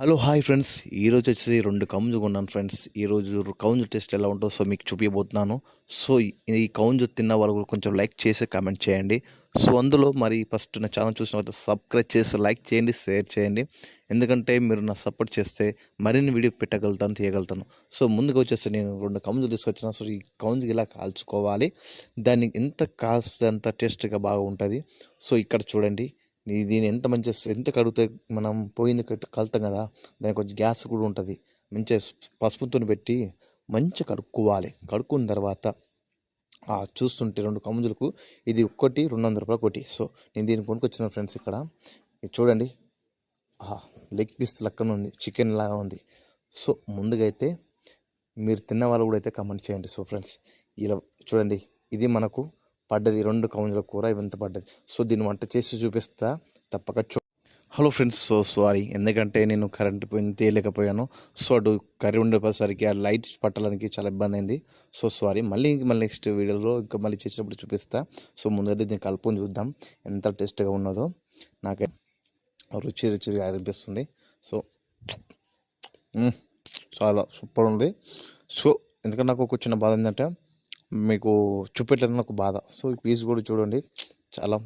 Hello hi friends. ఈరోజు వచ్చేసి 2 కౌంజు కొన్నాను ఫ్రెండ్స్. ఈరోజు కౌంజు టేస్ట్ ఎలా ఉంటుందో మీకు చూపించబోతున్నాను. సో, ఈ కౌంజు తిన్న వాళ్ళు కొంచెం లైక్ చేసి కామెంట్ చేయండి. సో, అందులో మరి ఫస్ట్ నా ఛానల్ చూసిన తర్వాత సబ్స్క్రైబ్ చేసి లైక్ చేయండి, షేర్ చేయండి. ఎందుకంటే మీరు నా సపోర్ట్ చేస్తే మరిన్ని వీడియో పెట్టగలుగుతాను, చేయగలుగుతాను. సో, ముందుగా వచ్చేసి నేను 2 కౌంజులు తీసుకొచ్చిన. సో, ఈ కౌంజుకి ఇలా కాల్చుకోవాలి. దాన్ని ఎంత కాస్తే అంత టేస్ట్‌గా బాగుంటది. సో, ఇక్కడ చూడండి. దీన్ని ఎంత కడిగితే మనం పొయ్యిని కలుతాం కదా, దానికి కొంచెం గ్యాస్ కూడా ఉంటుంది. మంచిగా పసుపుతో పెట్టి మంచిగా కడుక్కోవాలి. కడుక్కున్న తర్వాత చూస్తుంటే 2 కముజులకు ఇది ఒక్కటి రూ. 200 ఒకటి. సో, నేను దీన్ని కొనుక్కొచ్చిన ఫ్రెండ్స్. ఇక్కడ ఇది చూడండి. లెగ్ పీస్ లెక్కన ఉంది, చికెన్ లాగా ఉంది. సో, ముందుగా అయితే మీరు తిన్న వాళ్ళు కూడా అయితే కమెంట్ చేయండి. సో ఫ్రెండ్స్, ఇలా చూడండి. ఇది మనకు పడ్డది 2 కౌంజుల కూర ఇవంత పడ్డది. సో, దీన్ని వంట చేసి చూపిస్తా, తప్పక హలో ఫ్రెండ్స్. సో సారీ, ఎందుకంటే నేను కరెంట్ పోయింది తేలేకపోయాను. సో, అటు కర్రీ ఉండేసరికి ఆ లైట్ పట్టడానికి చాలా ఇబ్బంది అయింది. So sorry. మళ్ళీ నెక్స్ట్ వీడియోలో ఇంకా మళ్ళీ చేసినప్పుడు చూపిస్తా. సో, ముందుగా దీన్ని కలుపుకొని చూద్దాం ఎంత టేస్ట్గా ఉన్నదో. నాకే రుచిగా అనిపిస్తుంది. సో, చాలా సూపర్ ఉంది. సో, ఎందుకంటే నాకు ఒక చిన్న బాధ ఏంటంటే మీకు చూపెట్టలేదు నాకు బాధ. సో, ఈ పీస్ కూడా చూడండి, చాలా